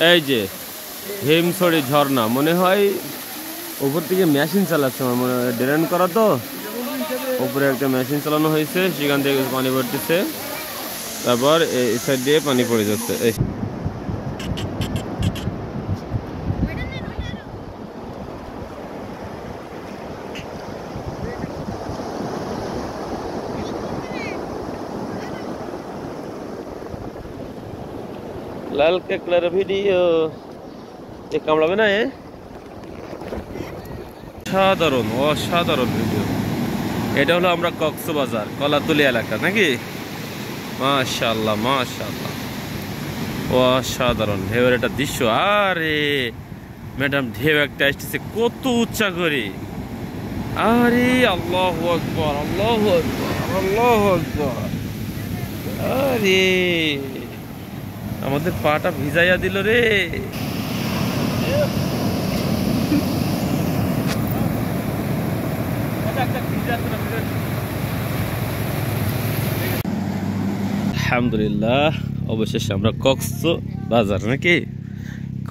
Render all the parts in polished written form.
এই যে হিমছড়ি ঝর্ণা, মনে হয় উপর থেকে মেশিন চালাচ্ছে, আমার মনে হয় ড্রেন করা, তো উপরে একটা মেশিন চালানো হয়েছে, সেখান থেকে পানি পড়তেছে, তারপর এই সাইড দিয়ে পানি পড়ে যাচ্ছে। লাল কেকলার ভিডিও এ কামড়াবে না, সাধারণ অসাধারণ ভিডিও। এটা হলো আমরা কক্সবাজার কলাতলি এলাকা নাকি? মাশাআল্লাহ মাশাআল্লাহ, অসাধারণ ঢেউয়ের একটা দৃশ্য। আরে ম্যাডাম, ঢেউ একটা আসতেছে কত উচ্চা করে। আরে আল্লাহু আকবার, আল্লাহু আকবার, আল্লাহু আকবার। আরে আমাদের পাটা ভিজাইয়া দিল রে। আলহামদুলিল্লাহ, অবশেষে আমরা কক্সবাজার নাকি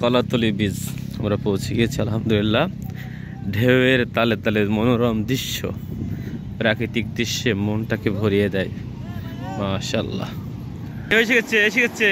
কলাতলি বীচ আমরা পৌঁছে গেছি আলহামদুলিল্লাহ। ঢেউয়ের তালে তালে মনোরম দৃশ্য, প্রাকৃতিক দৃশ্যে মনটাকে ভরিয়ে দেয়। মাশাআল্লাহ, এসে গেছে এসে গেছে।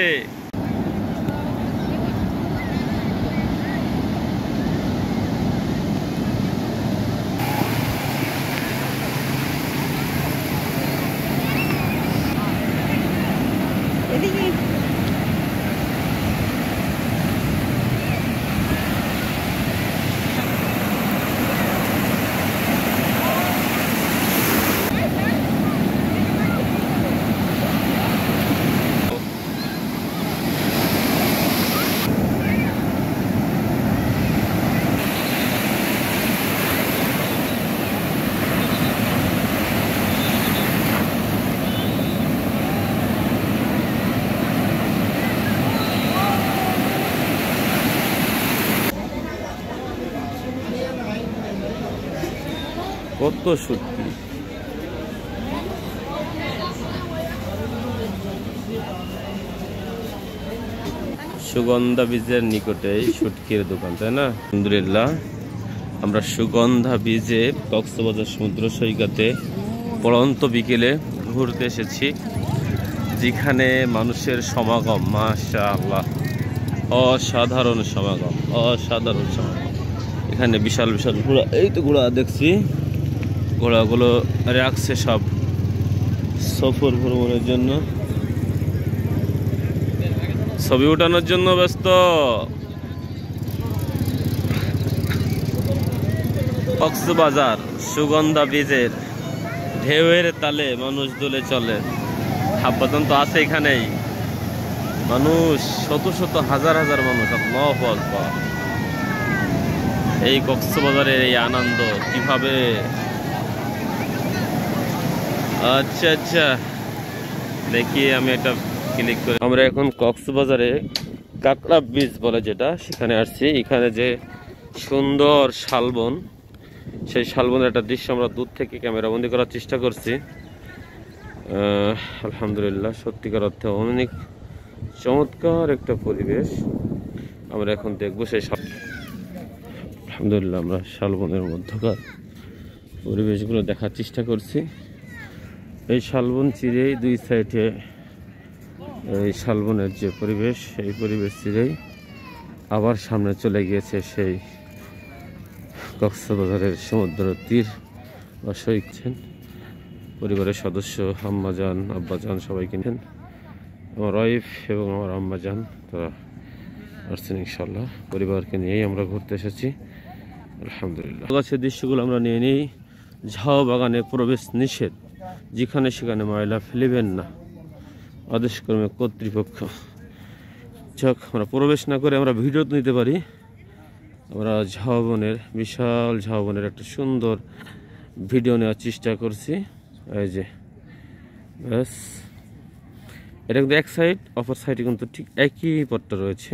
কত শুটকি, সুগন্ধা বীজের নিকটেই শুটকির দোকান, তাই না? আলহামদুলিল্লাহ, আমরা সুগন্ধা বীজে কক্সবাজার সমুদ্র সৈকতে পড়ন্ত বিকেলে ঘুরতে এসেছি, যেখানে মানুষের সমাগম মাশাআল্লাহ, অসাধারণ সমাগম, অসাধারণ সমাগম। এখানে বিশাল বিশাল ঘোড়া, এই তো ঘোড়া দেখছি, ঘোড়াগুলো রাখছে সব সফর ভ্রমণের জন্য, ছবি উঠানোর জন্য ব্যস্ত। কক্সবাজার সুগন্ধা বীজের ঢেউয়ের তালে মানুষ দোলে চলে, হাব্বাতন তো আছে এখানেই, মানুষ শত শত হাজার হাজার মানুষ। আল্লাহু আকবার, এই কক্সবাজারের এই আনন্দ কিভাবে। আচ্ছা আচ্ছা, দেখি আমি একটা ক্লিক করি। আমরা এখন কক্সবাজারে কাঁকড়া বীচ বলে যেটা, সেখানে আসছি। এখানে যে সুন্দর শালবন, সেই শালবনের একটা দৃশ্য আমরা দূর থেকে ক্যামেরা বন্দি করার চেষ্টা করছি। আলহামদুলিল্লাহ, সত্যিকার অর্থে অনেক চমৎকার একটা পরিবেশ আমরা এখন দেখবো। সেই আলহামদুলিল্লাহ, আমরা শালবনের মধ্যকার পরিবেশগুলো দেখার চেষ্টা করছি। এই শালবন চিরেই দুই সাইডে এই শালবনের যে পরিবেশ, সেই পরিবেশ চিরেই আবার সামনে চলে গিয়েছে সেই কক্সবাজারের সমুদ্র তীর বা সৈকত। পরিবারের সদস্য আম্মাজান আব্বাজান সবাই কিনেন, আমার ওয়াইফ এবং আমার আম্মাজান তারা আসছেন ইনশাল্লাহ। পরিবারকে নিয়েই আমরা ঘুরতে এসেছি আলহামদুলিল্লাহ। গাছের দৃশ্যগুলো আমরা নিয়ে নিই। ঝাউ বাগানে প্রবেশ নিষেধ, যেখানে সেখানে ময়লা ফেলিবেন না, আদেশক্রমে কর্তৃপক্ষ। যাক, আমরা প্রবেশ না করে আমরা ভিডিও নিতে পারি। আমরা ঝাউবনের, বিশাল ঝাউবনের একটা সুন্দর ভিডিও নেওয়ার চেষ্টা করছি। এই যে ব্যাস, এটা কিন্তু এক সাইড, অপর সাইডে কিন্তু ঠিক একই পথটা রয়েছে,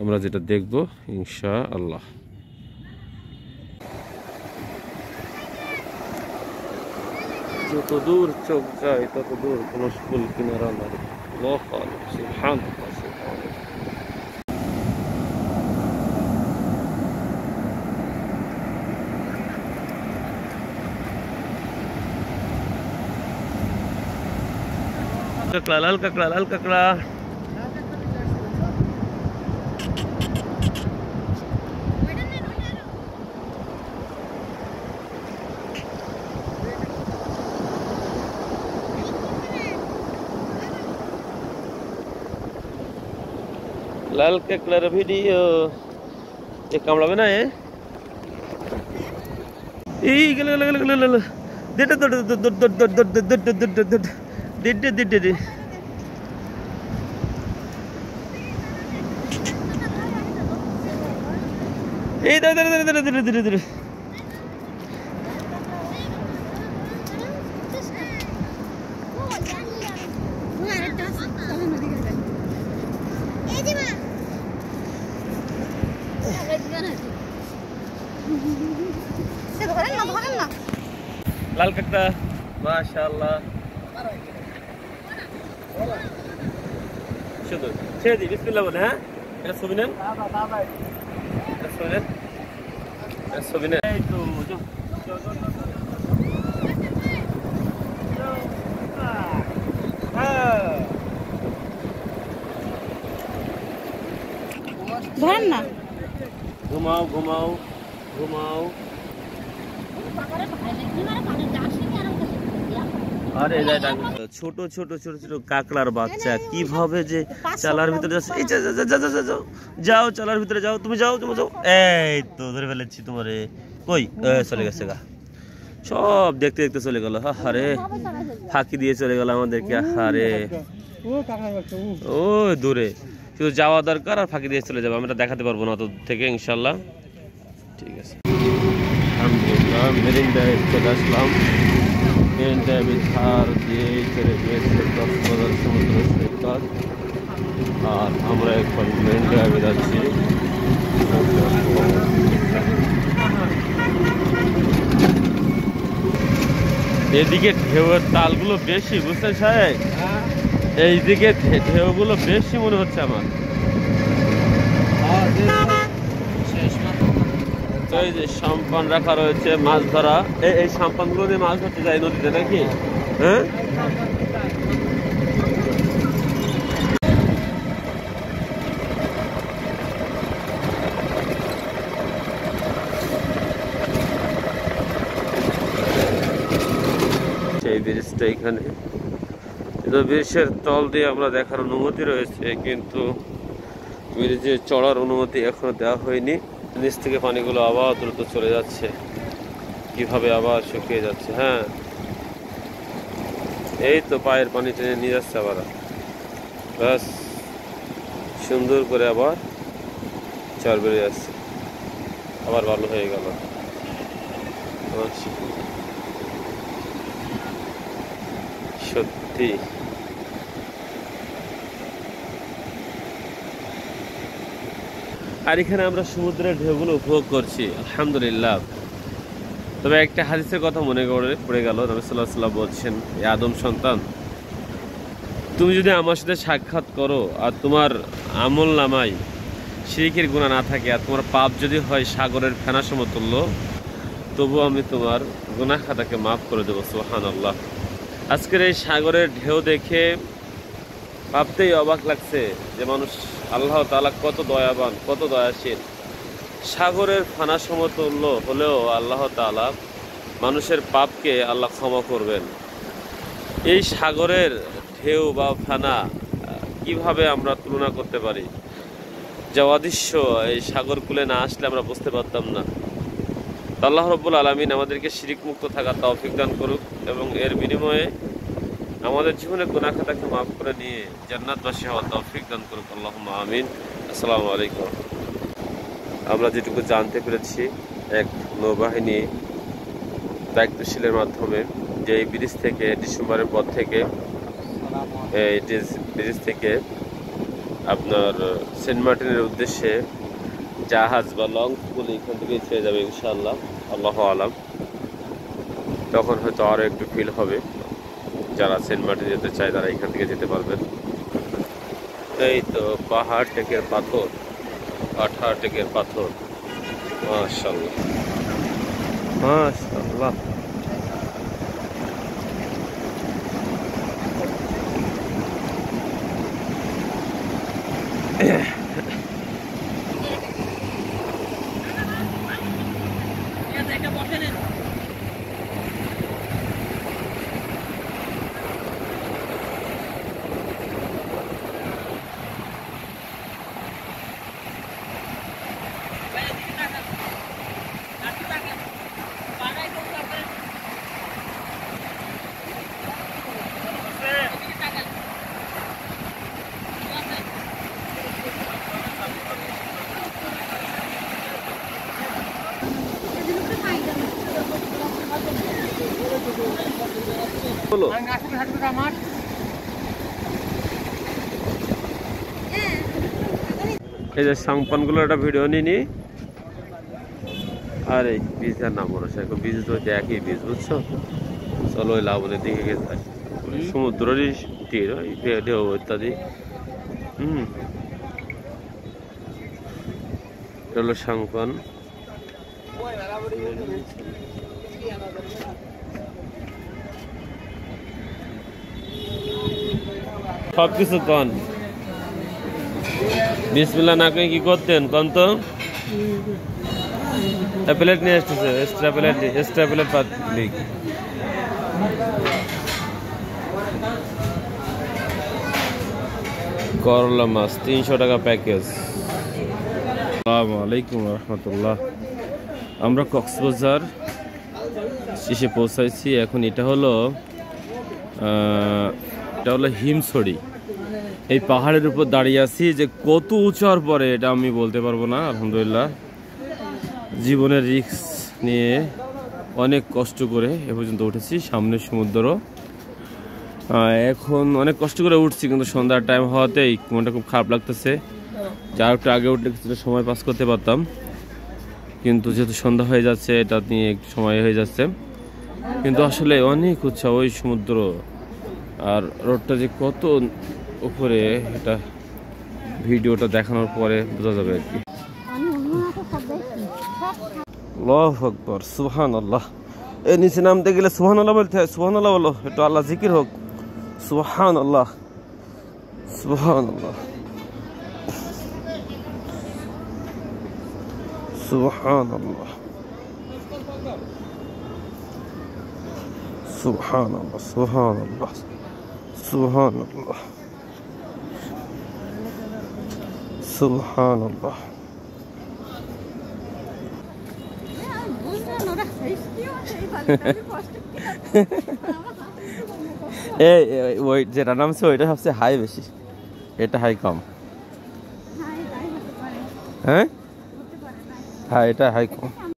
আমরা যেটা দেখব ইনশাআল্লাহ। যত দূর চোখ যায় তত দূর কোনো স্কুল কিনারা নাই। কাঁকড়া, লাল কাঁকড়া, লাল কাঁকড়া। লাল কাঁকড়ার ভিডিও এ কামড়াবে না? এই গেল গেল গেল গেল গেল দেড়টা দৌড় দৌড় দৌড় দৌড় দৌড় দৌড় দৌড় দৌড় দৌড় দৌড় দৌড় দেড়টা দেড়টা। এই দাঁড়া দাঁড়া দাঁড়া দাঁড়া ধীরে ধীরে। লাল কাঁকড়া মাশাআল্লাহ। শুধু ছেড়ে দিই, বিসমিল্লাহ বলে। হ্যাঁ, এটা ছবি নেন, এটা ছবি নেন, এটা ছবি নেন। এই তো ধরেন না, ঘুমাও ঘুমাও ঘুমাও। আরে ছোট ছোট ছোট ছোট কাঁকড়ার বাচ্চা কিভাবে যে চালার ভিতরে যাচ্ছে। এই যাও চালার ভিতরে যাও, তুমি যাও তুমি যাও। এই তো ধরে ফেলেছি তোমারে। কই চলে গেছে গা, সব দেখতে দেখতে চলে গেল। আরে ফাঁকি দিয়ে চলে গেল আমাদেরকে। আরে ও দূরে, শুধু যাওয়া দরকার আর ফাঁকি দিয়ে চলে যাবে। আমরা দেখাতে পারবো না তো থেকে, ইনশাল্লাহ। ঠিক আছে, আলহামদুলিল্লাহ। মেরিন্দায় চলে আসলাম। মেরিন্দায় বিহার দিয়ে চলে গিয়েছে কক্সবাজার সমুদ্র সৈকত। আর আমরা এখন মেরিন্দায় যাচ্ছি। এদিকে ঢেউয়ের তালগুলো বেশি, বুঝতে সাহেব? এইদিকে ঢেউগুলো বেশি মনে হচ্ছে আমার। এই যে সাম্পান রাখা রয়েছে, মাছ ধরা। এই সাম্পান গুলো দিয়ে মাছ ধরতে যায় নদীতে নাকি? হ্যাঁ, সেই ব্রিজটা এখানে। কিন্তু ব্রিজের তল দিয়ে আমরা দেখার অনুমতি রয়েছে, কিন্তু ব্রিজে চড়ার অনুমতি এখনো দেওয়া হয়নি। নিচ থেকে পানিগুলো আবার দ্রুত চলে যাচ্ছে, কিভাবে আবার শুকিয়ে যাচ্ছে। হ্যাঁ, এই তো পায়ের পানি টেনে নিয়ে যাচ্ছে আবার। ব্যাস, সুন্দর করে আবার চর বেড়ে যাচ্ছে, আবার ভালো হয়ে গেল। সত্যি আর এখানে আমরা সমুদ্রের ঢেউগুলো উপভোগ করছি, আলহামদুলিল্লাহ। তবে একটা হাদিসের কথা মনে পড়ে গেল। নবী সাল্লাল্লাহু আলাইহি ওয়াসাল্লাম বলছেন, এ আদম সন্তান, তুমি যদি আমার সাথে সাক্ষাৎ করো আর তোমার আমল নামায় শিরকের গুনাহ না থাকে, আর তোমার পাপ যদি হয় সাগরের ফেনা সমতুল্য, তবু আমি তোমার গুনাহ খাতাকে মাফ করে দেবো। সুবহানাল্লাহ। আজকের এই সাগরের ঢেউ দেখে ভাবতেই অবাক লাগছে যে মানুষ, আল্লাহ তাআলা কত দয়াবান, কত দয়াশীল। সাগরের ফানা সমতুল্য হলেও আল্লাহ তাআলা মানুষের পাপকে আল্লাহ ক্ষমা করবেন। এই সাগরের ঢেউ বা ফানা কিভাবে আমরা তুলনা করতে পারি? যা অদৃশ্য, এই সাগর কূলে না আসলে আমরা বুঝতে পারতাম না। আল্লাহ রাব্বুল আলামিন আমাদেরকে শিরক মুক্ত থাকার তৌফিক দান করুক, এবং এর বিনিময়ে আমাদের জীবনে গুনাহ খাতাকে মাফ করে নিয়ে জান্নাতবাসী হওয়ার তৌফিক দান করুক। আল্লাহুম্মা আমিন। আসসালামু আলাইকুম। আমরা যেটুকু জানতে পেরেছি, এক নৌবাহিনী দায়িত্বশীলের মাধ্যমে, যে এই ব্রিজ থেকে ডিসেম্বরের পর থেকে এই ব্রিজ থেকে আপনার সেন্ট মার্টিনের উদ্দেশ্যে জাহাজ বা লঞ্চগুলো এখান থেকে ছেড়ে যাবে ইনশাআল্লাহ, আল্লাহু আলাম। তখন হয়তো আরও একটু ফিল হবে। যারা সেন্ট মার্টিন যেতে চায় তারা এখান থেকে যেতে পারবেন। এই তো পাহাড় টেকের পাথর, পাহাড় টেকের পাথর, মাশাআল্লাহ মাশাআল্লাহ। এই যে সাংপানগুলো একটা ভিডিও নিনি। আর এই বীজের নাম বলো সেরকম বীজ তো একই বীজ, বুঝছো? চলো ওই লাবণের দিকে গেছে সমুদ্রেরই তীর ঢেউ ইত্যাদি। এটা হলো সাংপান। সবকিছু কন বিসমিল্লাহ না কি করতেন কন তো? প্লেট নিয়ে আসতেছে, এক্সট্রা প্লেট পাবলিক। করলা মাছ 300 টাকা প্যাকেজ। আসসালামু আলাইকুম রহমতুল্লাহ। আমরা কক্সবাজার শেষে পৌঁছাইছি। এখন এটা হলো হিমছড়ি। এই পাহাড়ের উপর দাঁড়িয়ে আছি, যে কত উঁচার পরে এটা আমি বলতে পারবো না। আলহামদুলিল্লাহ জীবনের রিস্ক নিয়ে অনেক কষ্ট করে এ পর্যন্ত উঠেছি। সামনে সমুদ্র। এখন অনেক কষ্ট করে উঠছি, কিন্তু সন্ধ্যার টাইম হওয়াতেই মনটা খুব খারাপ লাগতেছে। যা একটু আগে উঠলে কিছুটা সময় পাস করতে পারতাম, কিন্তু যেহেতু সন্ধ্যা হয়ে যাচ্ছে এটা নিয়ে একটু সময় হয়ে যাচ্ছে। কিন্তু আসলে অনেক উৎসাহ ওই সমুদ্র, আর রোডটা যে কত উপরে এটা ভিডিওটা দেখানোর পরে বোঝা যাবে আর কি। আল্লাহু আকবার, সুবহানাল্লাহ। এই নিচে নামতে গেলে সুবহানাল্লাহ বলতে হয়। সুবহানাল্লাহ বলো, একটু আল্লাহ জিকির হোক। সুবহানাল্লাহ, সুবহানাল্লাহ, সুবহানাল্লাহ, সুবহানাল্লাহ, সুবহানাল্লাহ, সুবহানাল্লাহ, সুবহানাল্লাহ। ওই যেটা নামছে ওইটা সবচেয়ে হাই বেশি, এটা হাই কম। হ্যাঁ, এটা হাই কম।